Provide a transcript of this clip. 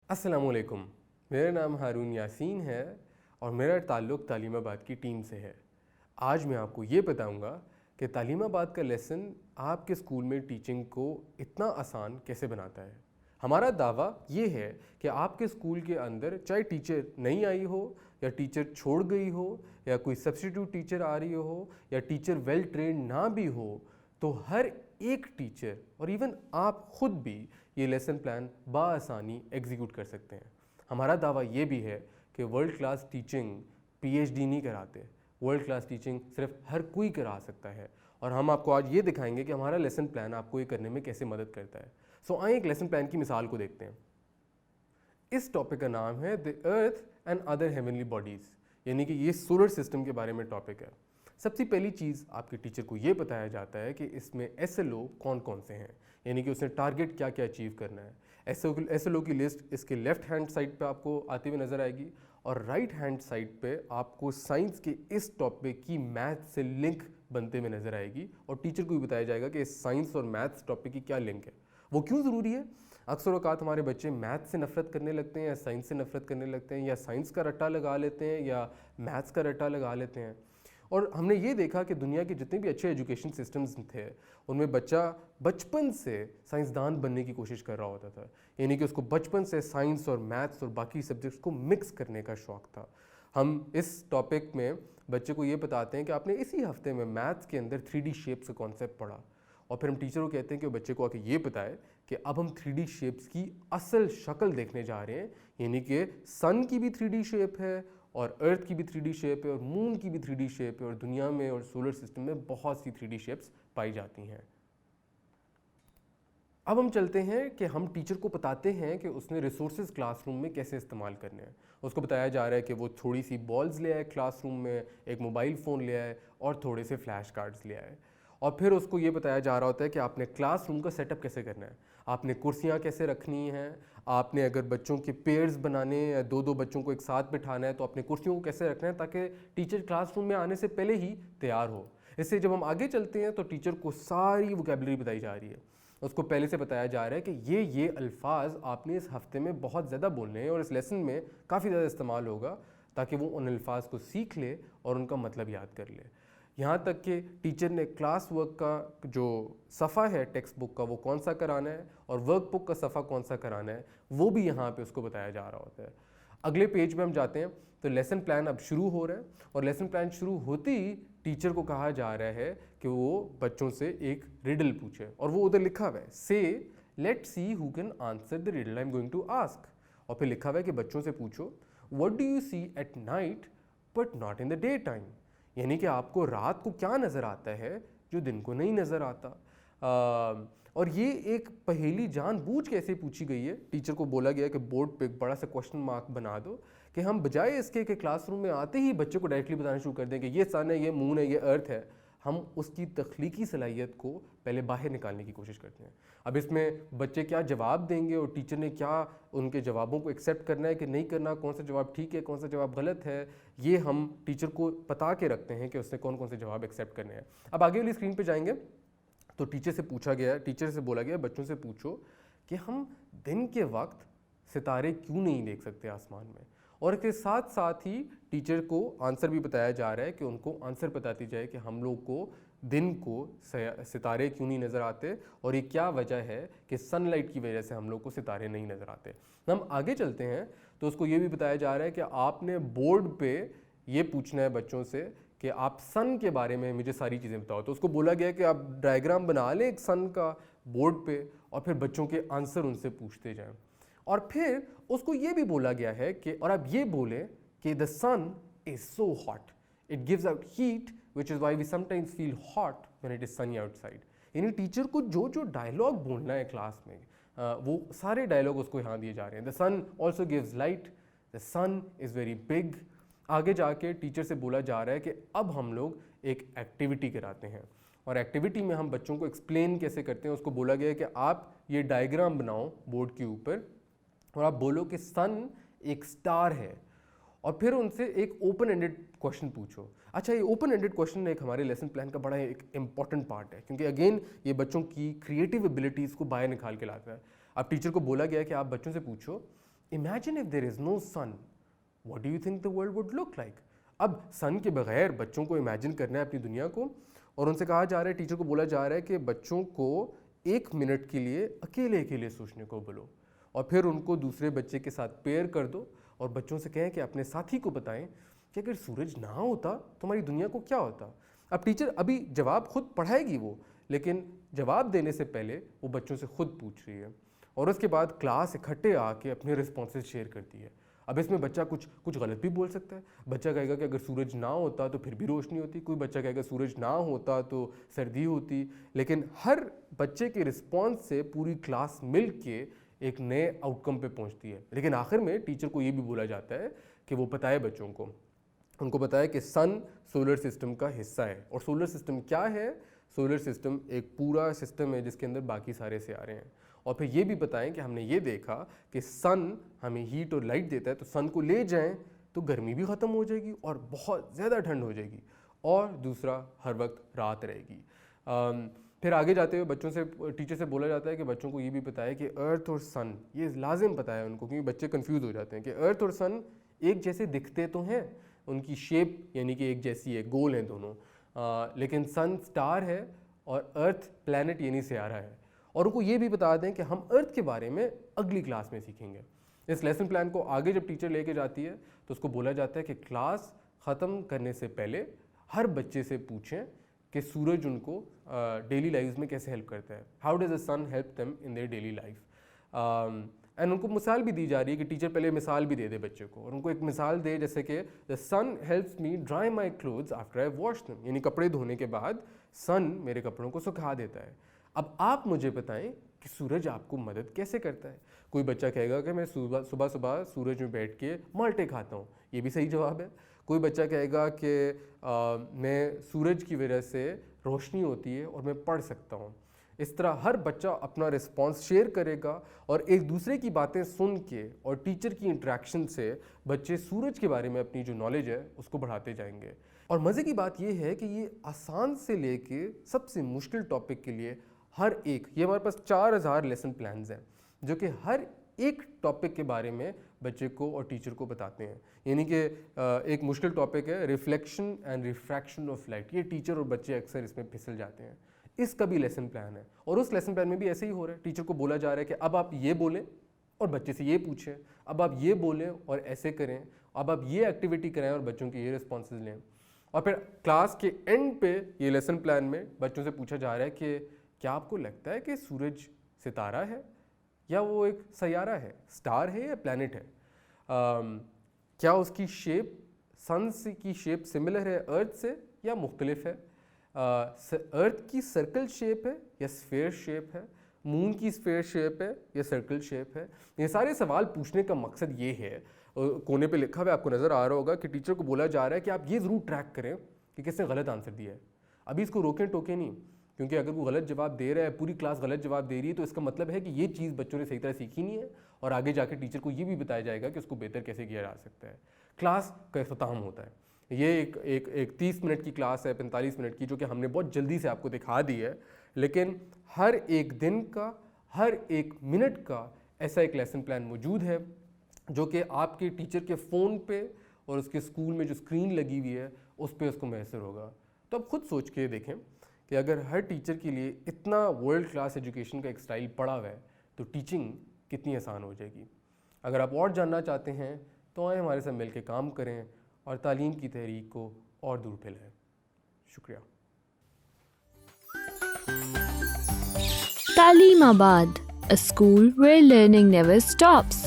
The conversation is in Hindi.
अस्सलामुअलैकुम। मेरा नाम हारून यासीन है और मेरा ताल्लुक़ तालीमाबाद की टीम से है। आज मैं आपको ये बताऊंगा कि तालीमाबाद का लेसन आपके स्कूल में टीचिंग को इतना आसान कैसे बनाता है। हमारा दावा ये है कि आपके स्कूल के अंदर चाहे टीचर नई आई हो या टीचर छोड़ गई हो या कोई सब्स्टिट्यूट टीचर आ रही हो या टीचर वेल ट्रेंड ना भी हो, तो हर एक टीचर और इवन आप खुद भी ये लेसन प्लान बाआसानी एग्जीक्यूट कर सकते हैं। हमारा दावा ये भी है कि वर्ल्ड क्लास टीचिंग पीएचडी नहीं कराते, वर्ल्ड क्लास टीचिंग सिर्फ हर कोई करा सकता है। और हम आपको आज ये दिखाएंगे कि हमारा लेसन प्लान आपको ये करने में कैसे मदद करता है। सो आइए एक लेसन प्लान की मिसाल को देखते हैं। इस टॉपिक का नाम है the earth and other heavenly bodies, यानी कि ये सोलर सिस्टम के बारे में टॉपिक है। सबसे पहली चीज़ आपके टीचर को ये बताया जाता है कि इसमें एसएलओ कौन कौन से हैं, यानी कि उसने टारगेट क्या क्या अचीव करना है। एसएलओ की लिस्ट इसके लेफ्ट हैंड साइड पे आपको आती हुई नज़र आएगी और राइट हैंड साइड पे आपको साइंस के इस टॉपिक की मैथ से लिंक बनते हुए नज़र आएगी और टीचर को भी बताया जाएगा कि साइंस और मैथ्स टॉपिक की क्या लिंक है, वो क्यों ज़रूरी है। अक्सर औकात हमारे बच्चे मैथ से नफरत करने लगते हैं या साइंस से नफरत करने लगते हैं, या साइंस का रट्टा लगा लेते हैं या मैथ्स का रट्टा लगा लेते हैं। और हमने ये देखा कि दुनिया के जितने भी अच्छे एजुकेशन सिस्टम्स थे उनमें बच्चा बचपन से साइंसदान बनने की कोशिश कर रहा होता था, यानी कि उसको बचपन से साइंस और मैथ्स और बाकी सब्जेक्ट्स को मिक्स करने का शौक़ था। हम इस टॉपिक में बच्चे को ये बताते हैं कि आपने इसी हफ्ते में मैथ्स के अंदर 3D शेप्स का कॉन्सेप्ट पढ़ा, और फिर हम टीचर को कहते हैं कि बच्चे को आके ये बताए कि अब हम 3D शेप्स की असल शक्ल देखने जा रहे हैं, यानी कि सन की भी 3D शेप है और अर्थ की भी 3D शेप है और मून की भी 3D शेप है और दुनिया में और सोलर सिस्टम में बहुत सी 3D शेप्स पाई जाती हैं। अब हम चलते हैं कि हम टीचर को बताते हैं कि उसने रिसोर्सेज क्लासरूम में कैसे इस्तेमाल करने हैं। उसको बताया जा रहा है कि वो थोड़ी सी बॉल्स ले आए क्लासरूम में, एक मोबाइल फ़ोन ले आए और थोड़े से फ्लैश कार्ड्स ले आए। और फिर उसको ये बताया जा रहा होता है कि आपने क्लासरूम का सेटअप कैसे करना है, आपने कुर्सियाँ कैसे रखनी हैं, आपने अगर बच्चों के पेयर्स बनाने या दो दो बच्चों को एक साथ बिठाना है तो अपने कुर्सियों को कैसे रखना है ताकि टीचर क्लासरूम में आने से पहले ही तैयार हो। इससे जब हम आगे चलते हैं तो टीचर को सारी वोकैबुलरी बताई जा रही है। उसको पहले से बताया जा रहा है कि ये अल्फाज आपने इस हफ्ते में बहुत ज़्यादा बोलने हैं और इस लेसन में काफ़ी ज़्यादा इस्तेमाल होगा, ताकि वो उन अल्फाज को सीख ले और उनका मतलब याद कर ले। यहाँ तक कि टीचर ने क्लास वर्क का जो सफ़ा है टेक्स्ट बुक का वो कौन सा कराना है और वर्क बुक का सफ़ा कौन सा कराना है वो भी यहाँ पे उसको बताया जा रहा होता है। अगले पेज पे हम जाते हैं तो लेसन प्लान अब शुरू हो रहा है और लेसन प्लान शुरू होते ही टीचर को कहा जा रहा है कि वो बच्चों से एक रिडल पूछे, और वो उधर लिखा हुआ है से let's see who can answer the riddle I am going to ask. और फिर लिखा हुआ है कि बच्चों से पूछो what do you see at night but not in the daytime, यानी कि आपको रात को क्या नज़र आता है जो दिन को नहीं नज़र आता। और ये एक पहेली जानबूझ के ऐसे पूछी गई है। टीचर को बोला गया कि बोर्ड पे एक बड़ा सा क्वेश्चन मार्क बना दो कि हम बजाय इसके कि क्लासरूम में आते ही बच्चे को डायरेक्टली बताना शुरू कर दें कि ये सन है, ये मून है, ये अर्थ है, हम उसकी तख्लीकी सलाहियत को पहले बाहर निकालने की कोशिश करते हैं। अब इसमें बच्चे क्या जवाब देंगे और टीचर ने क्या उनके जवाबों को एक्सेप्ट करना है कि नहीं करना, कौन सा जवाब ठीक है, कौन सा जवाब गलत है, ये हम टीचर को बता के रखते हैं कि उसने कौन कौन से जवाब एक्सेप्ट करने हैं। अब आगे वाली स्क्रीन पर जाएंगे तो टीचर से बोला गया बच्चों से पूछो कि हम दिन के वक्त सितारे क्यों नहीं देख सकते आसमान में, और इसके साथ साथ ही टीचर को आंसर भी बताया जा रहा है कि उनको आंसर बताती जाए कि हम लोग को दिन को सितारे क्यों नहीं नज़र आते और ये क्या वजह है कि सनलाइट की वजह से हम लोग को सितारे नहीं नज़र आते। हम आगे चलते हैं तो उसको ये भी बताया जा रहा है कि आपने बोर्ड पे ये पूछना है बच्चों से कि आप सन के बारे में मुझे सारी चीज़ें बताओ। तो उसको बोला गया कि आप डायग्राम बना लें एक सन का बोर्ड पे और फिर बच्चों के आंसर उनसे पूछते जाएं। और फिर उसको ये भी बोला गया है कि और आप ये बोलें कि the sun is so hot, it gives out heat which is why we sometimes feel hot when it is sunny outside. यानी टीचर को जो जो डायलॉग बोलना है क्लास में वो सारे डायलॉग उसको यहाँ दिए जा रहे हैं। The sun also gives light, the sun is very big. आगे जाके टीचर से बोला जा रहा है कि अब हम लोग एक एक्टिविटी कराते हैं और एक्टिविटी में हम बच्चों को एक्सप्लेन कैसे करते हैं। उसको बोला गया है कि आप ये डायग्राम बनाओ बोर्ड के ऊपर और आप बोलो कि सन एक स्टार है, और फिर उनसे एक ओपन एंडेड क्वेश्चन पूछो। अच्छा, ये ओपन एंडेड क्वेश्चन एक हमारे लेसन प्लान का बड़ा एक इंपॉर्टेंट पार्ट है, क्योंकि अगेन ये बच्चों की क्रिएटिव एबिलिटीज़ को बाहर निकाल के लाता है। अब टीचर को बोला गया है कि आप बच्चों से पूछो imagine if there is no sun, what do you think the world would look like? अब सन के बगैर बच्चों को इमेजिन करना है अपनी दुनिया को, और उनसे कहा जा रहा है, टीचर को बोला जा रहा है कि बच्चों को 1 मिनट के लिए अकेले अकेले सोचने को बोलो, और फिर उनको दूसरे बच्चे के साथ पेयर कर दो, और बच्चों से कहें कि अपने साथी को बताएं कि अगर सूरज ना होता तो हमारी दुनिया को क्या होता। अब टीचर अभी जवाब खुद पढ़ाएगी वो, लेकिन जवाब देने से पहले वो बच्चों से खुद पूछ रही है, और उसके बाद क्लास इकट्ठे आके अपने रिस्पॉन्सेज शेयर करती है। अब इसमें बच्चा कुछ गलत भी बोल सकता है। बच्चा कहेगा कि अगर सूरज ना होता तो फिर भी रोशनी होती, कोई बच्चा कहेगा सूरज ना होता तो सर्दी होती, लेकिन हर बच्चे के रिस्पॉन्स से पूरी क्लास मिल के एक नए आउटकम पे पहुंचती है। लेकिन आखिर में टीचर को ये भी बोला जाता है कि वो बताए बच्चों को, उनको बताया कि सन सोलर सिस्टम का हिस्सा है। और सोलर सिस्टम क्या है? सोलर सिस्टम एक पूरा सिस्टम है जिसके अंदर बाकी सारे सितारे हैं। और फिर ये भी बताएं कि हमने ये देखा कि सन हमें हीट और लाइट देता है, तो सन को ले जाएं तो गर्मी भी ख़त्म हो जाएगी और बहुत ज़्यादा ठंड हो जाएगी, और दूसरा हर वक्त रात रहेगी। फिर आगे जाते हुए बच्चों से, टीचर से बोला जाता है कि बच्चों को ये भी बताया कि अर्थ और सन, ये लाजिम पता है उनको, क्योंकि बच्चे कंफ्यूज हो जाते हैं कि अर्थ और सन एक जैसे दिखते तो हैं, उनकी शेप यानी कि एक जैसी है, गोल हैं दोनों, लेकिन सन स्टार है और अर्थ प्लैनेट यानी सियारा है। और उनको ये भी बता दें कि हम अर्थ के बारे में अगली क्लास में सीखेंगे। इस लेसन प्लान को आगे जब टीचर लेके जाती है तो उसको बोला जाता है कि क्लास ख़त्म करने से पहले हर बच्चे से पूछें कि सूरज उनको डेली लाइफ में कैसे हेल्प करता है, how does the sun help them in their daily life. And उनको मिसाल भी दी जा रही है कि टीचर पहले मिसाल भी दे दे बच्चे को, और उनको एक मिसाल दे जैसे कि the sun helps me dry my clothes after I wash them, यानी कपड़े धोने के बाद सन मेरे कपड़ों को सुखा देता है। अब आप मुझे बताएं कि सूरज आपको मदद कैसे करता है। कोई बच्चा कहेगा कि मैं सुबह सुबह सूरज में बैठ के माल्टे खाता हूँ, ये भी सही जवाब है। कोई बच्चा कहेगा कि मैं सूरज की वजह से रोशनी होती है और मैं पढ़ सकता हूँ। इस तरह हर बच्चा अपना रिस्पॉन्स शेयर करेगा, और एक दूसरे की बातें सुन के और टीचर की इंटरेक्शन से बच्चे सूरज के बारे में अपनी जो नॉलेज है उसको बढ़ाते जाएंगे। और मज़े की बात यह है कि ये आसान से लेके सबसे मुश्किल टॉपिक के लिए हर एक, ये हमारे पास 4000 लेसन प्लान्स हैं जो कि हर एक टॉपिक के बारे में बच्चे को और टीचर को बताते हैं। यानी कि एक मुश्किल टॉपिक है reflection and refraction of light, ये टीचर और बच्चे अक्सर इसमें फिसल जाते हैं। इसका भी लेसन प्लान है, और उस लेसन प्लान में भी ऐसे ही हो रहा है। टीचर को बोला जा रहा है कि अब आप ये बोलें और बच्चे से ये पूछें, अब आप ये बोलें और ऐसे करें, अब आप ये एक्टिविटी कराएं और बच्चों के ये रिस्पॉन्सेज लें। और फिर क्लास के एंड पे ये लेसन प्लान में बच्चों से पूछा जा रहा है कि क्या आपको लगता है कि सूरज सितारा है या वो एक सैयारा है, स्टार है या प्लैनेट है? क्या उसकी शेप सन की शेप सिमिलर है अर्थ से या मुख्तलिफ है? अर्थ की सर्कल शेप है या स्फेयर शेप है? मून की स्फेयर शेप है या सर्कल शेप है? ये सारे सवाल पूछने का मकसद ये है, कोने पे लिखा हुआ आपको नज़र आ रहा होगा कि टीचर को बोला जा रहा है कि आप ये ज़रूर ट्रैक करें कि किसने गलत आंसर दिया है। अभी इसको रोकें टोकें नहीं, क्योंकि अगर वो गलत जवाब दे रहा है, पूरी क्लास गलत जवाब दे रही है, तो इसका मतलब है कि ये चीज़ बच्चों ने सही तरह सीखी नहीं है, और आगे जाकर टीचर को ये भी बताया जाएगा कि उसको बेहतर कैसे किया जा सकता है। क्लास का इख्तिताम होता है। ये एक 30 मिनट की क्लास है, 45 मिनट की, जो कि हमने बहुत जल्दी से आपको दिखा दी है, लेकिन हर एक दिन का, हर एक मिनट का ऐसा एक लेसन प्लान मौजूद है जो कि आपके टीचर के फ़ोन पे और उसके स्कूल में जो स्क्रीन लगी हुई है उस पर उसको मैसर होगा। तो आप खुद सोच के देखें कि अगर हर टीचर के लिए इतना वर्ल्ड क्लास एजुकेशन का एक स्टाइल पड़ा हुआ है तो टीचिंग कितनी आसान हो जाएगी। अगर आप और जानना चाहते हैं तो आए हमारे साथ मिल के काम करें और तालीम की तहरीक को और दूर फैलाएं। शुक्रिया। Taleemabad, a school where learning never stops.